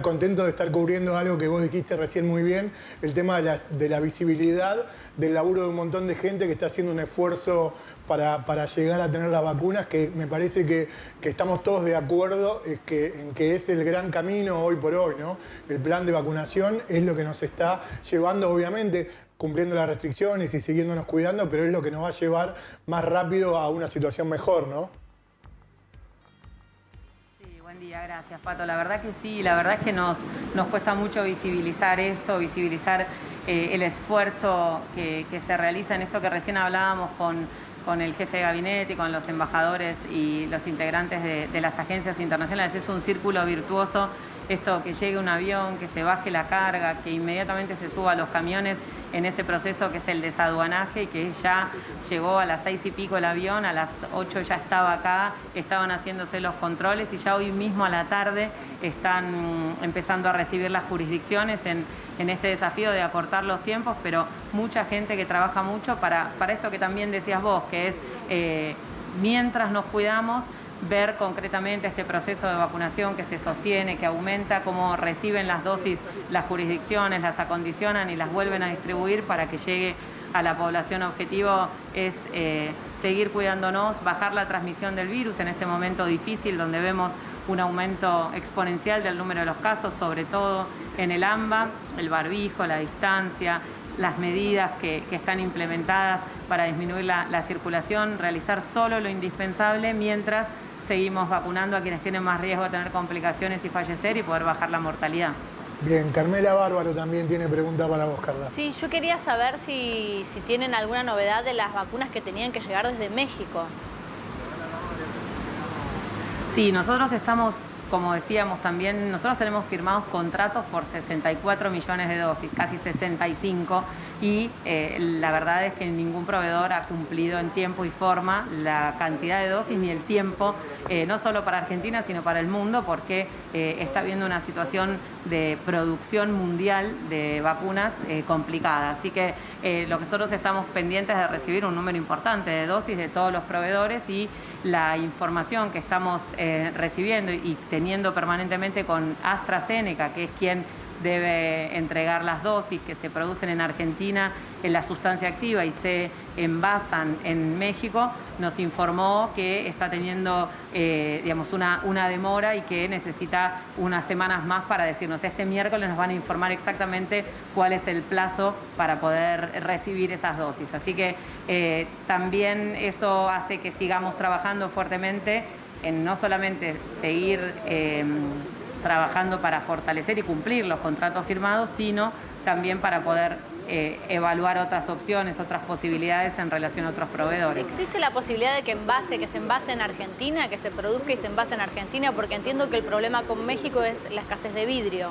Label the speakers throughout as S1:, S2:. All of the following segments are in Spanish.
S1: Contento de estar cubriendo algo que vos dijiste recién muy bien, el tema de la visibilidad, del laburo de un montón de gente que está haciendo un esfuerzo para llegar a tener las vacunas, que me parece que estamos todos de acuerdo en que es el gran camino hoy por hoy, ¿no? El plan de vacunación es lo que nos está llevando, obviamente, cumpliendo las restricciones y siguiéndonos cuidando, pero es lo que nos va a llevar más rápido a una situación mejor, ¿no?
S2: Buen día, gracias Pato. La verdad que sí, la verdad es que nos cuesta mucho visibilizar esto, visibilizar el esfuerzo que se realiza en esto que recién hablábamos con el jefe de gabinete y con los embajadores y los integrantes de las agencias internacionales. Es un círculo virtuoso esto, que llegue un avión, que se baje la carga, que inmediatamente se suba a los camiones en ese proceso que es el desaduanaje, y que ya llegó a las 6 y pico el avión, a las 8 ya estaba acá, estaban haciéndose los controles y ya hoy mismo a la tarde están empezando a recibir las jurisdicciones en este desafío de acortar los tiempos, pero mucha gente que trabaja mucho para esto que también decías vos, que es mientras nos cuidamos, ver concretamente este proceso de vacunación que se sostiene, que aumenta, cómo reciben las dosis las jurisdicciones, las acondicionan y las vuelven a distribuir para que llegue a la población objetivo. Es seguir cuidándonos, bajar la transmisión del virus en este momento difícil donde vemos un aumento exponencial del número de los casos, sobre todo en el AMBA, el barbijo, la distancia, las medidas que están implementadas para disminuir la circulación, realizar solo lo indispensable mientras seguimos vacunando a quienes tienen más riesgo de tener complicaciones y fallecer y poder bajar la mortalidad.
S1: Bien, Carmela Bárbaro también tiene pregunta para vos, Carla.
S3: Sí, yo quería saber si tienen alguna novedad de las vacunas que tenían que llegar desde México.
S2: Sí, nosotros estamos, como decíamos también, nosotros tenemos firmados contratos por 64 millones de dosis, casi 65, y la verdad es que ningún proveedor ha cumplido en tiempo y forma la cantidad de dosis ni el tiempo, no solo para Argentina, sino para el mundo, porque está habiendo una situación de producción mundial de vacunas complicada. Así que lo que nosotros estamos pendientes de recibir un número importante de dosis de todos los proveedores, y la información que estamos recibiendo y teniendo permanentemente con AstraZeneca, que es quien debe entregar las dosis que se producen en Argentina en la sustancia activa y se envasan en México, nos informó que está teniendo digamos, una demora y que necesita unas semanas más para decirnos. Este miércoles nos van a informar exactamente cuál es el plazo para poder recibir esas dosis. Así que también eso hace que sigamos trabajando fuertemente en no solamente seguir trabajando para fortalecer y cumplir los contratos firmados, sino también para poder evaluar otras opciones, otras posibilidades en relación a otros proveedores.
S3: ¿Existe la posibilidad de que se envase en Argentina, que se produzca y se envase en Argentina? Porque entiendo que el problema con México es la escasez de vidrio.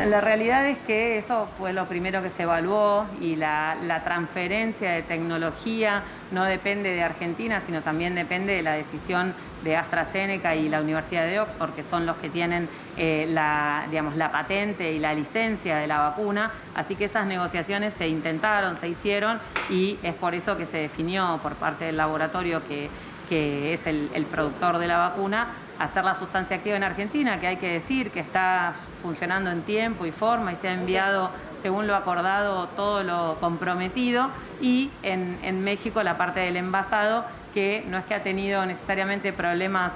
S2: La realidad es que eso fue lo primero que se evaluó, y la transferencia de tecnología no depende de Argentina, sino también depende de la decisión de AstraZeneca y la Universidad de Oxford, que son los que tienen digamos, la patente y la licencia de la vacuna. Así que esas negociaciones se intentaron, se hicieron, y es por eso que se definió por parte del laboratorio que es el productor de la vacuna, hacer la sustancia activa en Argentina, que hay que decir que está funcionando en tiempo y forma y se ha enviado, según lo acordado, todo lo comprometido, y en México la parte del envasado, que no es que ha tenido necesariamente problemas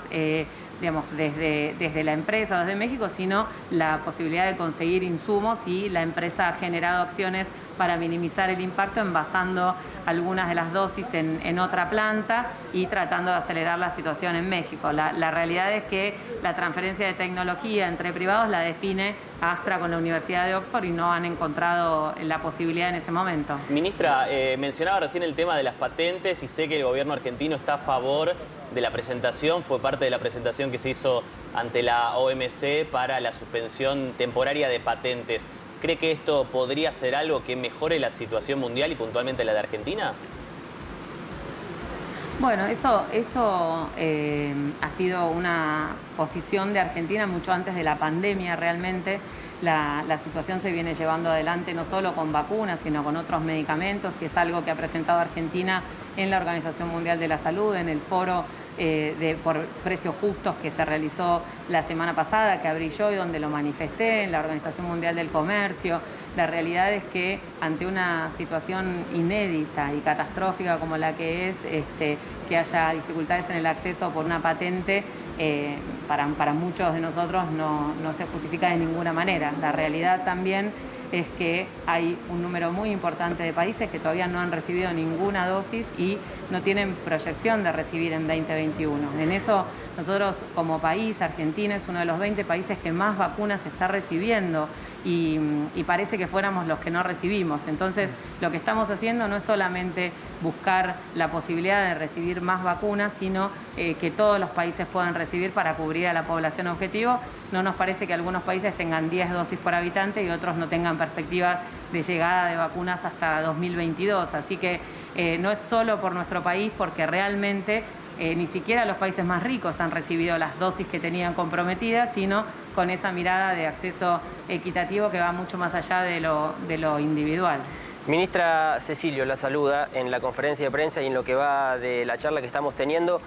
S2: digamos, desde la empresa o desde México, sino la posibilidad de conseguir insumos, y la empresa ha generado acciones para minimizar el impacto envasando algunas de las dosis en otra planta y tratando de acelerar la situación en México. La realidad es que la transferencia de tecnología entre privados la define Astra con la Universidad de Oxford, y no han encontrado la posibilidad en ese momento.
S4: Ministra, mencionaba recién el tema de las patentes, y sé que el gobierno argentino está a favor de la presentación, fue parte de la presentación que se hizo ante la OMC para la suspensión temporaria de patentes. ¿Cree que esto podría ser algo que mejore la situación mundial y puntualmente la de Argentina?
S2: Bueno, eso ha sido una posición de Argentina mucho antes de la pandemia realmente. La situación se viene llevando adelante no solo con vacunas, sino con otros medicamentos, y es algo que ha presentado Argentina en la Organización Mundial de la Salud, en el foro por precios justos que se realizó la semana pasada, que abrí yo y donde lo manifesté en la Organización Mundial del Comercio. La realidad es que ante una situación inédita y catastrófica como la que es, que haya dificultades en el acceso por una patente, para muchos de nosotros no se justifica de ninguna manera. La realidad también es que hay un número muy importante de países que todavía no han recibido ninguna dosis y no tienen proyección de recibir en 2021. En eso nosotros como país, Argentina es uno de los 20 países que más vacunas está recibiendo y parece que fuéramos los que no recibimos. Entonces lo que estamos haciendo no es solamente buscar la posibilidad de recibir más vacunas, sino que todos los países puedan recibir para cubrir a la población objetivo. No nos parece que algunos países tengan 10 dosis por habitante y otros no tengan perspectiva de llegada de vacunas hasta 2022. Así que no es solo por nuestro país, porque realmente ni siquiera los países más ricos han recibido las dosis que tenían comprometidas, sino con esa mirada de acceso equitativo que va mucho más allá de lo individual.
S5: Ministra Cecilio la saluda en la conferencia de prensa y en lo que va de la charla que estamos teniendo.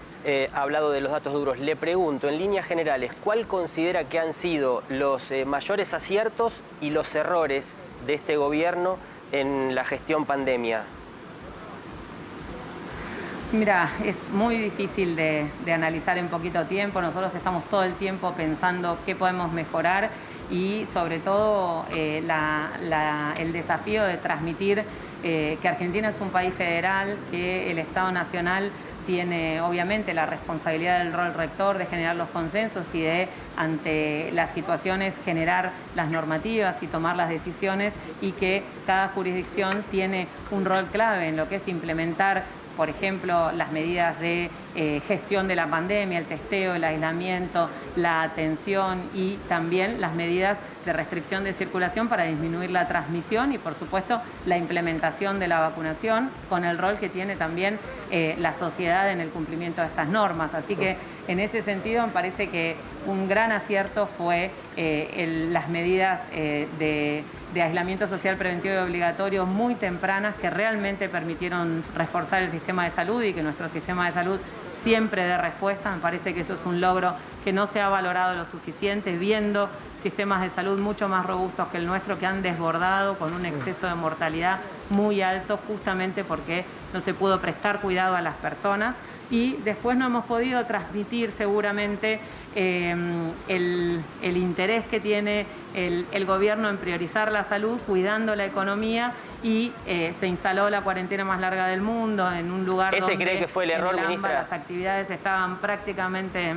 S5: Ha hablado de los datos duros. Le pregunto, en líneas generales, ¿cuál considera que han sido los mayores aciertos y los errores de este gobierno en la gestión pandemia?
S2: Mira, es muy difícil de analizar en poquito tiempo. Nosotros estamos todo el tiempo pensando qué podemos mejorar y sobre todo el desafío de transmitir que Argentina es un país federal, que el Estado Nacional tiene obviamente la responsabilidad del rol rector de generar los consensos y de, ante las situaciones, generar las normativas y tomar las decisiones, y que cada jurisdicción tiene un rol clave en lo que es implementar, por ejemplo, las medidas de gestión de la pandemia, el testeo, el aislamiento, la atención y también las medidas de restricción de circulación para disminuir la transmisión y, por supuesto, la implementación de la vacunación, con el rol que tiene también la sociedad en el cumplimiento de estas normas. Así que, en ese sentido, me parece que un gran acierto fue las medidas de aislamiento social preventivo y obligatorio muy tempranas, que realmente permitieron reforzar el sistema de salud y que nuestro sistema de salud siempre dé respuesta. Me parece que eso es un logro que no se ha valorado lo suficiente, viendo sistemas de salud mucho más robustos que el nuestro, que han desbordado con un exceso de mortalidad muy alto, justamente porque no se pudo prestar cuidado a las personas. Y después no hemos podido transmitir seguramente el interés que tiene el gobierno en priorizar la salud, cuidando la economía, y se instaló la cuarentena más larga del mundo en un lugar donde
S5: cree que fue el error, ministra?
S2: Las actividades estaban prácticamente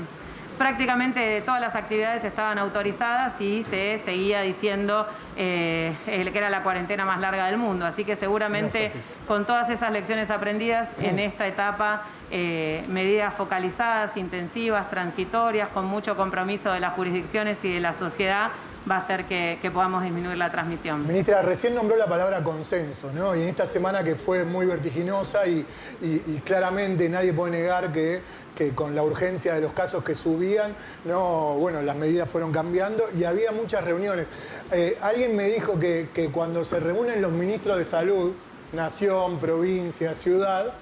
S2: todas las actividades estaban autorizadas y se seguía diciendo que era la cuarentena más larga del mundo. Así que seguramente con todas esas lecciones aprendidas en esta etapa, medidas focalizadas, intensivas, transitorias, con mucho compromiso de las jurisdicciones y de la sociedad, va a hacer que podamos disminuir la transmisión.
S1: Ministra, recién nombró la palabra consenso, ¿no? Y en esta semana que fue muy vertiginosa y claramente nadie puede negar que con la urgencia de los casos que subían, bueno, las medidas fueron cambiando y había muchas reuniones. Alguien me dijo que cuando se reúnen los ministros de salud, nación, provincia, ciudad,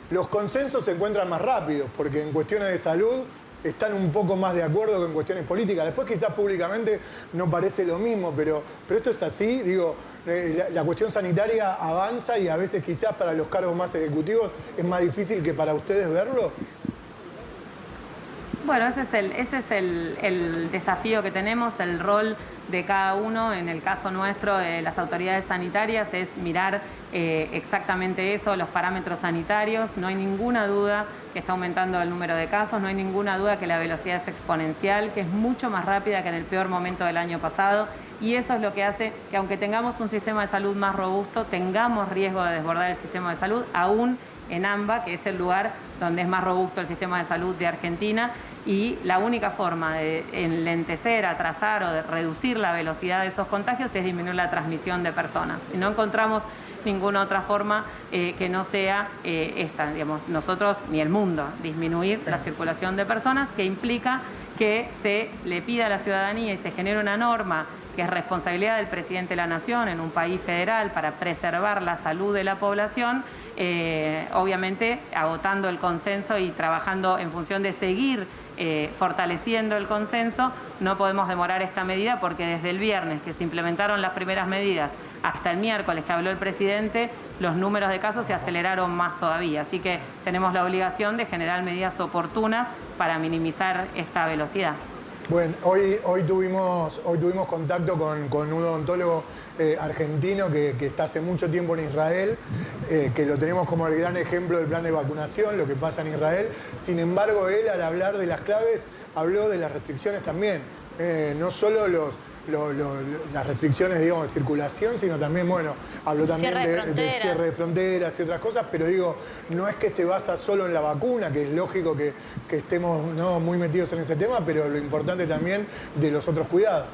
S1: los consensos se encuentran más rápidos, porque en cuestiones de salud están un poco más de acuerdo que en cuestiones políticas. Después quizás públicamente no parece lo mismo, pero esto es así. Digo, la cuestión sanitaria avanza y a veces quizás para los cargos más ejecutivos es más difícil que para ustedes verlo.
S2: Bueno, ese es el desafío que tenemos, el rol de cada uno. En el caso nuestro, de las autoridades sanitarias, es mirar exactamente eso, los parámetros sanitarios. No hay ninguna duda que está aumentando el número de casos, no hay ninguna duda que la velocidad es exponencial, que es mucho más rápida que en el peor momento del año pasado, y eso es lo que hace que, aunque tengamos un sistema de salud más robusto, tengamos riesgo de desbordar el sistema de salud, aún en AMBA, que es el lugar donde es más robusto el sistema de salud de Argentina, y la única forma de enlentecer, atrasar o de reducir la velocidad de esos contagios es disminuir la transmisión de personas. Y no encontramos ninguna otra forma que no sea esta, digamos, nosotros ni el mundo, disminuir la circulación de personas, que implica que se le pida a la ciudadanía y se genere una norma que es responsabilidad del presidente de la Nación en un país federal para preservar la salud de la población, obviamente agotando el consenso y trabajando en función de seguir fortaleciendo el consenso. No podemos demorar esta medida porque desde el viernes que se implementaron las primeras medidas hasta el miércoles que habló el presidente, los números de casos se aceleraron más todavía. Así que tenemos la obligación de generar medidas oportunas para minimizar esta velocidad.
S1: Bueno, hoy tuvimos contacto con un odontólogo argentino que está hace mucho tiempo en Israel, que lo tenemos como el gran ejemplo del plan de vacunación, lo que pasa en Israel. Sin embargo, él al hablar de las claves habló de las restricciones también, no solo las restricciones, digamos, de circulación, sino también, bueno, habló también del cierre de fronteras y otras cosas, pero digo, no es que se basa solo en la vacuna, que es lógico que estemos ¿no? muy metidos en ese tema, pero lo importante también de los otros cuidados.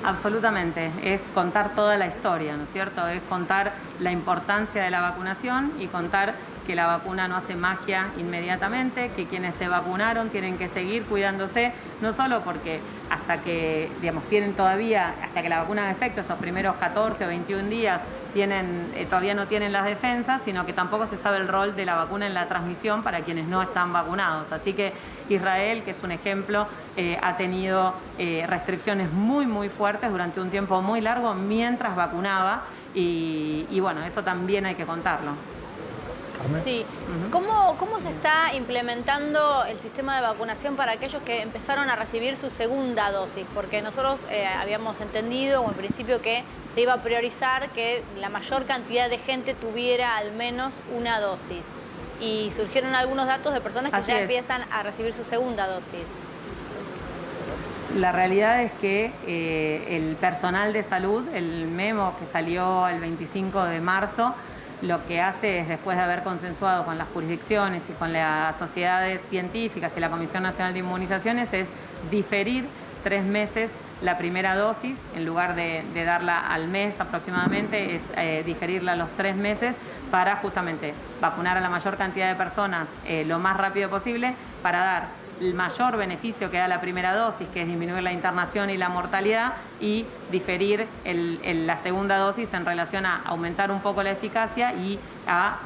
S2: Absolutamente, es contar toda la historia, ¿no es cierto? Es contar la importancia de la vacunación y contar que la vacuna no hace magia inmediatamente, que quienes se vacunaron tienen que seguir cuidándose, no solo porque hasta que, digamos, tienen todavía, hasta que la vacuna haga efecto, esos primeros 14 o 21 días todavía no tienen las defensas, sino que tampoco se sabe el rol de la vacuna en la transmisión para quienes no están vacunados. Así que Israel, que es un ejemplo, ha tenido restricciones muy fuertes durante un tiempo muy largo mientras vacunaba y bueno, eso también hay que contarlo.
S3: Sí. ¿Cómo se está implementando el sistema de vacunación para aquellos que empezaron a recibir su segunda dosis? Porque nosotros habíamos entendido, o en principio, que se iba a priorizar que la mayor cantidad de gente tuviera al menos una dosis. Y surgieron algunos datos de personas que ya empiezan a recibir su segunda dosis.
S2: La realidad es que el personal de salud, el memo que salió el 25 de marzo, lo que hace es, después de haber consensuado con las jurisdicciones y con las sociedades científicas y la Comisión Nacional de Inmunizaciones, es diferir 3 meses la primera dosis, en lugar de darla al mes aproximadamente, es diferirla a los 3 meses para justamente vacunar a la mayor cantidad de personas lo más rápido posible, para dar el mayor beneficio que da la primera dosis, que es disminuir la internación y la mortalidad, y diferir la segunda dosis en relación a aumentar un poco la eficacia y a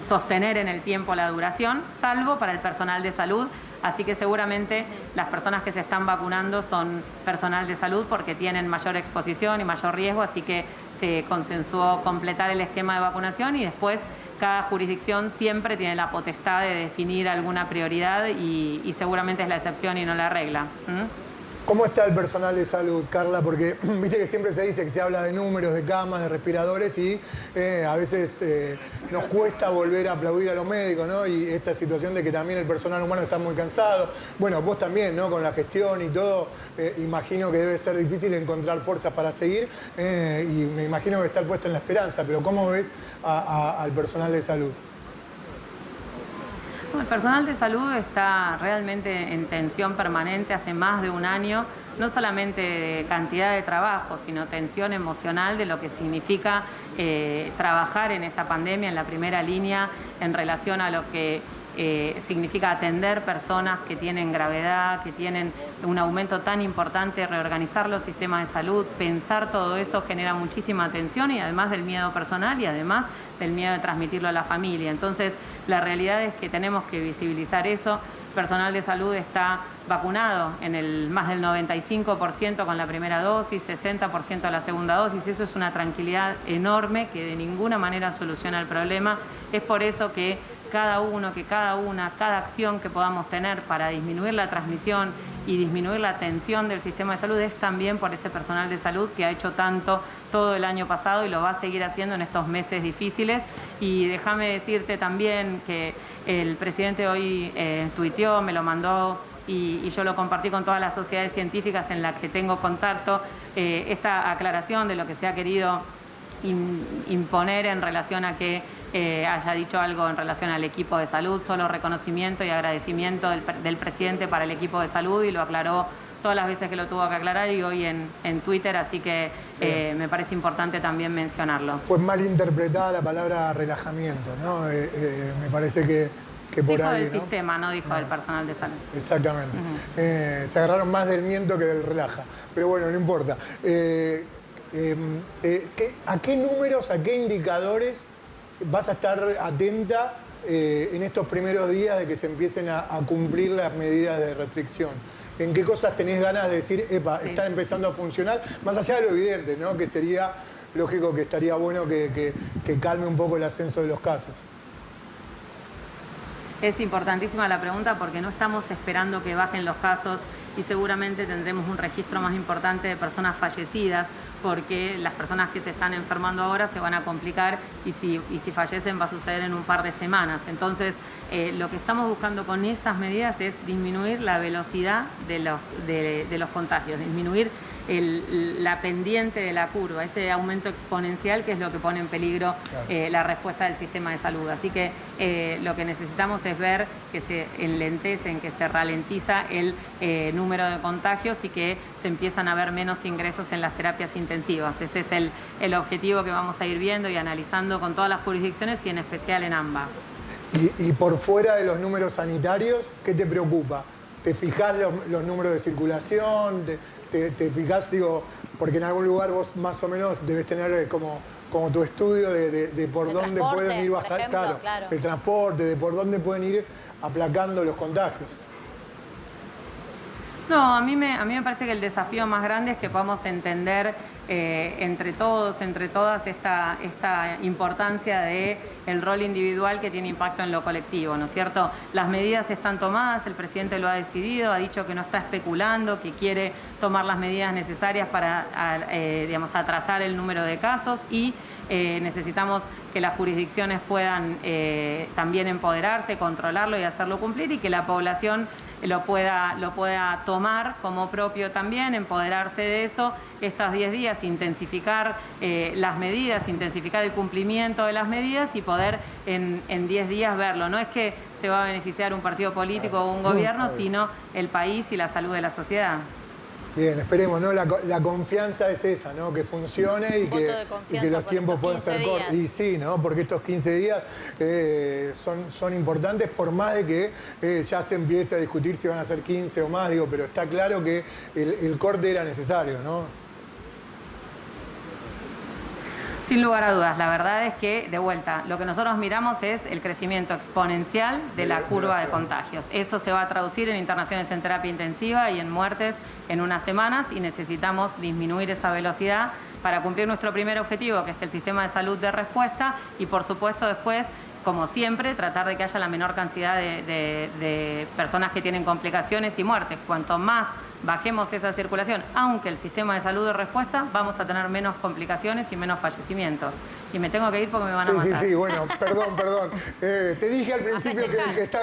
S2: sostener en el tiempo la duración, salvo para el personal de salud. Así que seguramente las personas que se están vacunando son personal de salud porque tienen mayor exposición y mayor riesgo, así que se consensuó completar el esquema de vacunación y después cada jurisdicción siempre tiene la potestad de definir alguna prioridad y seguramente es la excepción y no la regla.
S1: ¿Cómo está el personal de salud, Carla? Porque viste que siempre se dice que se habla de números, de camas, de respiradores y a veces nos cuesta volver a aplaudir a los médicos, ¿no? Y esta situación de que también el personal humano está muy cansado. Bueno, vos también, ¿no? Con la gestión y todo, imagino que debe ser difícil encontrar fuerzas para seguir y me imagino que estar puesto en la esperanza. Pero ¿cómo ves al personal de salud?
S2: El personal de salud está realmente en tensión permanente hace más de un año, no solamente de cantidad de trabajo, sino tensión emocional de lo que significa trabajar en esta pandemia en la primera línea en relación a lo que significa atender personas que tienen gravedad, que tienen un aumento tan importante, reorganizar los sistemas de salud, pensar todo eso genera muchísima tensión y además del miedo personal y además del miedo de transmitirlo a la familia. Entonces, la realidad es que tenemos que visibilizar eso. El personal de salud está vacunado en el más del 95% con la primera dosis, 60% a la segunda dosis. Eso es una tranquilidad enorme que de ninguna manera soluciona el problema. Es por eso que cada acción que podamos tener para disminuir la transmisión y disminuir la tensión del sistema de salud es también por ese personal de salud que ha hecho tanto todo el año pasado y lo va a seguir haciendo en estos meses difíciles. Y déjame decirte también que el presidente hoy tuiteó, me lo mandó y yo lo compartí con todas las sociedades científicas en las que tengo contacto, esta aclaración de lo que se ha querido imponer en relación a que haya dicho algo en relación al equipo de salud, solo reconocimiento y agradecimiento del presidente para el equipo de salud, y lo aclaró todas las veces que lo tuvo que aclarar y hoy en Twitter, así que me parece importante también mencionarlo.
S1: Fue mal interpretada la palabra relajamiento, ¿no? Me parece que que por
S2: dijo
S1: ahí,
S2: del
S1: ¿no?
S2: sistema, no dijo del personal de salud.
S1: Exactamente. Se agarraron más del miento que del relaja. Pero bueno, no importa. ¿A qué números, a qué indicadores vas a estar atenta en estos primeros días de que se empiecen a cumplir las medidas de restricción? ¿En qué cosas tenés ganas de decir, epa, están empezando a funcionar? Más allá de lo evidente, ¿no? Que sería lógico que estaría bueno que calme un poco el ascenso de los casos.
S2: Es importantísima la pregunta porque no estamos esperando que bajen los casos y seguramente tendremos un registro más importante de personas fallecidas porque las personas que se están enfermando ahora se van a complicar y si fallecen va a suceder en un par de semanas. Entonces, lo que estamos buscando con estas medidas es disminuir la velocidad de los contagios, disminuir la pendiente de la curva, ese aumento exponencial que es lo que pone en peligro la respuesta del sistema de salud. Así que lo que necesitamos es ver que se enlentecen, que se ralentiza el número de contagios y que se empiezan a ver menos ingresos en las terapias intensivas. Ese es el objetivo que vamos a ir viendo y analizando con todas las jurisdicciones y en especial en AMBA.
S1: Y por fuera de los números sanitarios, ¿qué te preocupa? ¿Te fijás los números de circulación? ¿Te fijás, digo, porque en algún lugar vos más o menos debes tener como tu estudio de por dónde pueden ir bajando, claro, el transporte, de por dónde pueden ir aplacando los contagios?
S2: No, a mí me parece que el desafío más grande es que podamos entender entre todos, entre todas, esta importancia del rol individual que tiene impacto en lo colectivo, ¿no es cierto? Las medidas están tomadas, el presidente lo ha decidido, ha dicho que no está especulando, que quiere tomar las medidas necesarias para digamos, atrasar el número de casos y necesitamos que las jurisdicciones puedan también empoderarse, controlarlo y hacerlo cumplir y que la población lo pueda tomar como propio también, empoderarse de eso, estos 10 días, intensificar las medidas, intensificar el cumplimiento de las medidas y poder en 10 días verlo. No es que se va a beneficiar un partido político o un gobierno, sino el país y la salud de la sociedad.
S1: Bien, esperemos, ¿no? La confianza es esa, ¿no? Que funcione y que los tiempos puedan ser cortos. Y sí, ¿no? Porque estos 15 días son importantes por más de que ya se empiece a discutir si van a ser 15 o más, digo, pero está claro que el corte era necesario, ¿no?
S2: Sin lugar a dudas, la verdad es que, de vuelta, lo que nosotros miramos es el crecimiento exponencial de la curva de contagios. Eso se va a traducir en internaciones en terapia intensiva y en muertes en unas semanas y necesitamos disminuir esa velocidad para cumplir nuestro primer objetivo, que es que el sistema de salud dé respuesta y, por supuesto, después, como siempre, tratar de que haya la menor cantidad de personas que tienen complicaciones y muertes. Cuanto más bajemos esa circulación, aunque el sistema de salud de respuesta, vamos a tener menos complicaciones y menos fallecimientos. Y me tengo que ir porque me van a matar.
S1: Sí, bueno, perdón. Te dije al principio que está